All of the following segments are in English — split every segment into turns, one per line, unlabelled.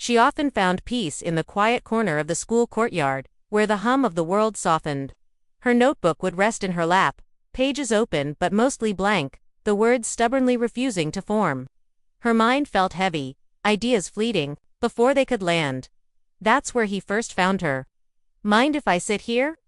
She often found peace in the quiet corner of the school courtyard, where the hum of the world softened. Her notebook would rest in her lap, pages open but mostly blank, the words stubbornly refusing to form. Her mind felt heavy, ideas fleeting, before they could land. That's where he first found her. "Mind if I sit here?"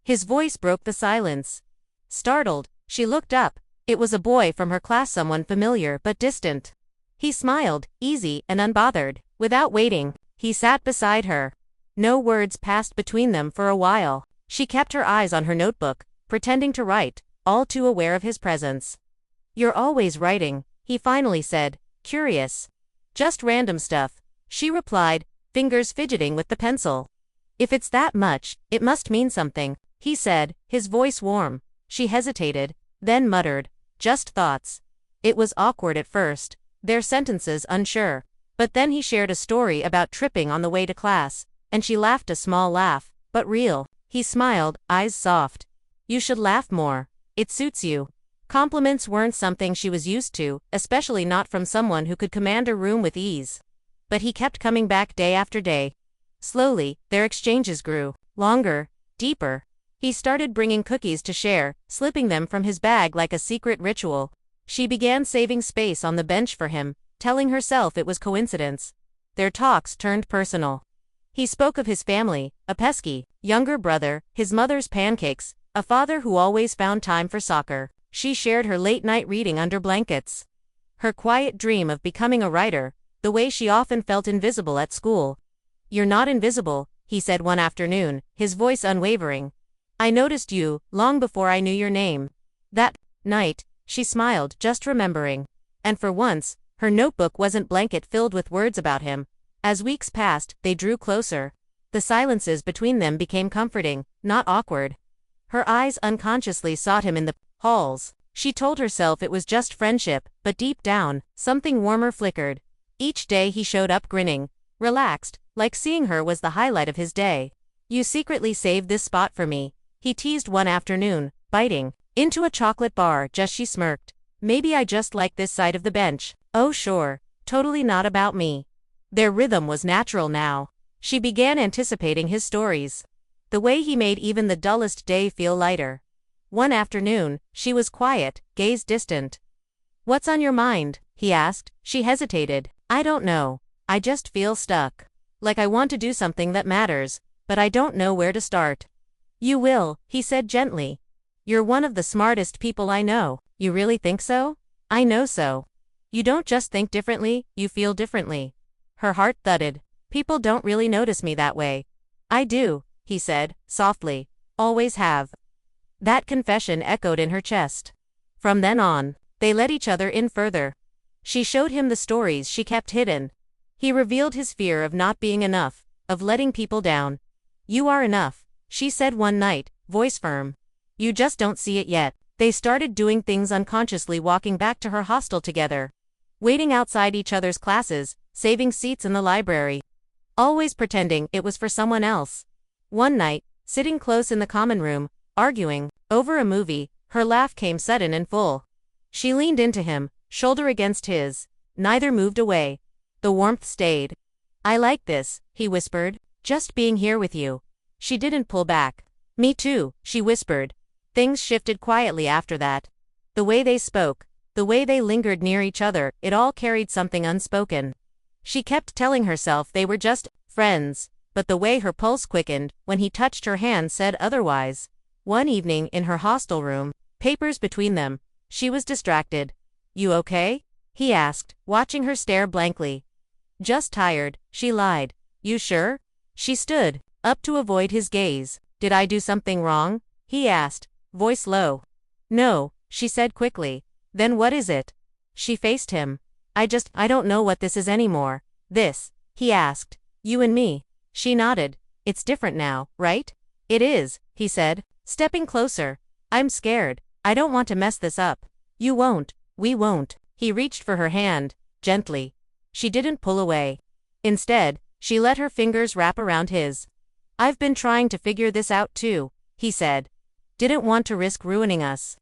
His voice broke the silence. Startled, she looked up. It was a boy from her class, someone familiar but distant. He smiled, easy and unbothered. Without waiting, he sat beside her. No words passed between them for a while. She kept her eyes on her notebook, pretending to write, all too aware of his presence. "You're always writing," he finally said, curious. "Just random stuff," she replied, fingers fidgeting with the pencil. "If it's that much, it must mean something," he said, his voice warm. She hesitated, then muttered, "Just thoughts." It was awkward at first, their sentences unsure. But then he shared a story about tripping on the way to class, and she laughed, a small laugh, but real. He smiled, eyes soft. "You should laugh more. It suits you." Compliments weren't something she was used to, especially not from someone who could command a room with ease. But he kept coming back day after day. Slowly, their exchanges grew longer, deeper. He started bringing cookies to share, slipping them from his bag like a secret ritual. She began saving space on the bench for him, telling herself it was coincidence. Their talks turned personal. He spoke of his family, a pesky younger brother, his mother's pancakes, a father who always found time for soccer. She shared her late-night reading under blankets. Her quiet dream of becoming a writer, the way she often felt invisible at school. "You're not invisible," he said one afternoon, his voice unwavering. "I noticed you, long before I knew your name." That night, she smiled, just remembering. And for once, her notebook wasn't blanket filled with words about him. As weeks passed, they drew closer. The silences between them became comforting, not awkward. Her eyes unconsciously sought him in the halls. She told herself it was just friendship, but deep down, something warmer flickered. Each day he showed up grinning, relaxed, like seeing her was the highlight of his day. "You secretly saved this spot for me," he teased one afternoon, biting into a chocolate bar. Just she smirked. "Maybe I just like this side of the bench." "Oh sure, totally not about me." Their rhythm was natural now. She began anticipating his stories. The way he made even the dullest day feel lighter. One afternoon, she was quiet, gaze distant. "What's on your mind?" he asked. She hesitated. "I don't know. I just feel stuck. Like I want to do something that matters, but I don't know where to start." "You will," he said gently. "You're one of the smartest people I know." "You really think so?" "I know so. You don't just think differently, you feel differently." Her heart thudded. "People don't really notice me that way." "I do," he said, softly. "Always have." That confession echoed in her chest. From then on, they let each other in further. She showed him the stories she kept hidden. He revealed his fear of not being enough, of letting people down. "You are enough," she said one night, voice firm. "You just don't see it yet." They started doing things unconsciously, walking back to her hostel together, waiting outside each other's classes, saving seats in the library, always pretending it was for someone else. One night, sitting close in the common room, arguing over a movie, her laugh came sudden and full. She leaned into him, shoulder against his. Neither moved away. The warmth stayed. "I like this," he whispered, "just being here with you." She didn't pull back. "Me too," she whispered. Things shifted quietly after that. The way they spoke, the way they lingered near each other, it all carried something unspoken. She kept telling herself they were just friends, but the way her pulse quickened when he touched her hand said otherwise. One evening in her hostel room, papers between them, she was distracted. "You okay?" he asked, watching her stare blankly. "Just tired," she lied. "You sure?" She stood up to avoid his gaze. "Did I do something wrong?" he asked, voice low. "No," she said quickly. "Then what is it?" She faced him. I don't know what this is anymore." "This?" he asked. "You and me." She nodded. "It's different now, right?" "It is," he said, stepping closer. "I'm scared. I don't want to mess this up." "You won't. We won't." He reached for her hand, gently. She didn't pull away. Instead, she let her fingers wrap around his. "I've been trying to figure this out too," he said. "Didn't want to risk ruining us."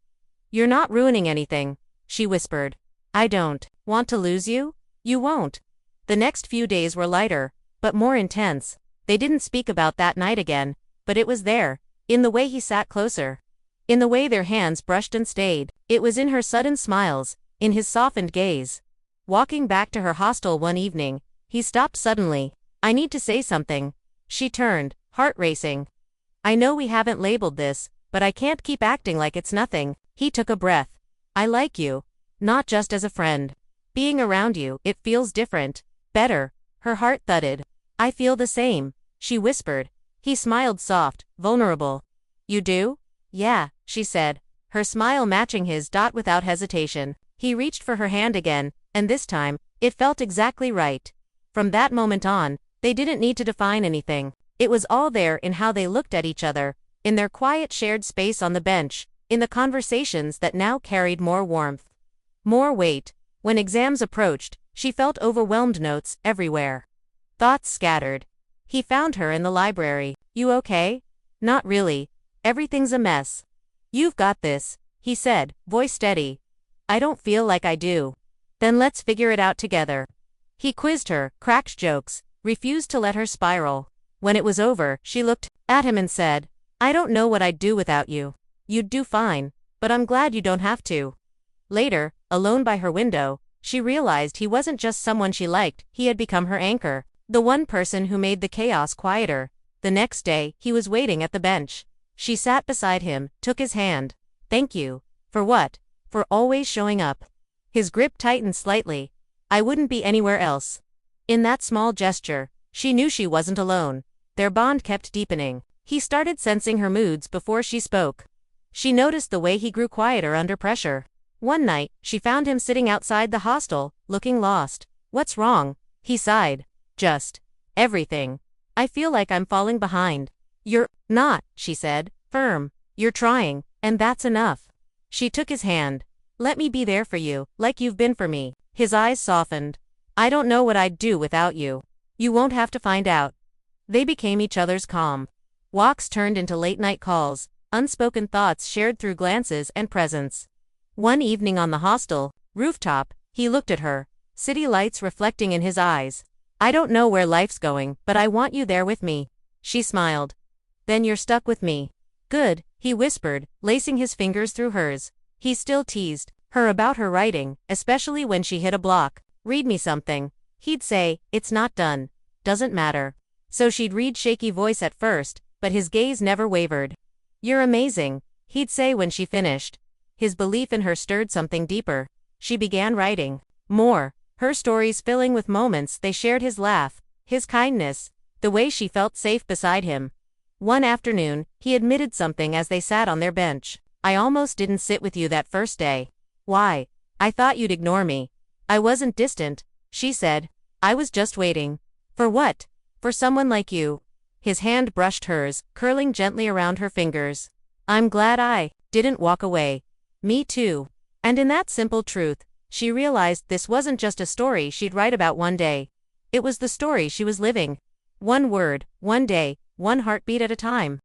"You're not ruining anything," she whispered. "I don't want to lose you." "You won't." The next few days were lighter. but more intense. They didn't speak about that night again, but it was there, in the way he sat closer. In the way their hands brushed and stayed. It was in her sudden smiles, in his softened gaze. Walking back to her hostel one evening, he stopped suddenly. "I need to say something." She turned, heart racing. "I know we haven't labeled this, but I can't keep acting like it's nothing." He took a breath. "I like you. Not just as a friend. Being around you, it feels different. Better." Her heart thudded. "I feel the same," she whispered. He smiled soft, vulnerable. "You do?" "Yeah," she said, her smile matching his. Without hesitation. He reached for her hand again, and this time, it felt exactly right. From that moment on, they didn't need to define anything. It was all there in how they looked at each other, in their quiet shared space on the bench, in the conversations that now carried more warmth, more weight. When exams approached, she felt overwhelmed, notes everywhere. Thoughts scattered. He found her in the library. "You okay?" "Not really. Everything's a mess." "You've got this," he said, voice steady. "I don't feel like I do." "Then let's figure it out together." He quizzed her, cracked jokes, refused to let her spiral. When it was over, she looked at him and said, "I don't know what I'd do without you." "You'd do fine, but I'm glad you don't have to." Later, alone by her window, she realized he wasn't just someone she liked, he had become her anchor, the one person who made the chaos quieter. The next day, he was waiting at the bench. She sat beside him, took his hand. "Thank you." "For what?" "For always showing up." His grip tightened slightly. "I wouldn't be anywhere else." In that small gesture, she knew she wasn't alone. Their bond kept deepening. He started sensing her moods before she spoke. She noticed the way he grew quieter under pressure. One night, she found him sitting outside the hostel, looking lost. "What's wrong?" He sighed. "Just everything. I feel like I'm falling behind." "You're not," she said, firm. "You're trying, and that's enough." She took his hand. "Let me be there for you, like you've been for me." His eyes softened. "I don't know what I'd do without you." "You won't have to find out." They became each other's calm. Walks turned into late-night calls, unspoken thoughts shared through glances and presence. One evening on the hostel rooftop, he looked at her, city lights reflecting in his eyes. "I don't know where life's going, but I want you there with me." She smiled. "Then you're stuck with me." "Good," he whispered, lacing his fingers through hers. He still teased her about her writing, especially when she hit a block. "Read me something." He'd say, "It's not done." "Doesn't matter." So she'd read, shaky voice at first, but his gaze never wavered. "You're amazing," he'd say when she finished. His belief in her stirred something deeper. She began writing more, her stories filling with moments they shared, his laugh, his kindness, the way she felt safe beside him. One afternoon, he admitted something as they sat on their bench. "I almost didn't sit with you that first day." "Why?" "I thought you'd ignore me." "I wasn't distant," she said. "I was just waiting." "For what?" "For someone like you." His hand brushed hers, curling gently around her fingers. "I'm glad I didn't walk away." "Me too." And in that simple truth, she realized this wasn't just a story she'd write about one day. It was the story she was living. One word, one day, one heartbeat at a time.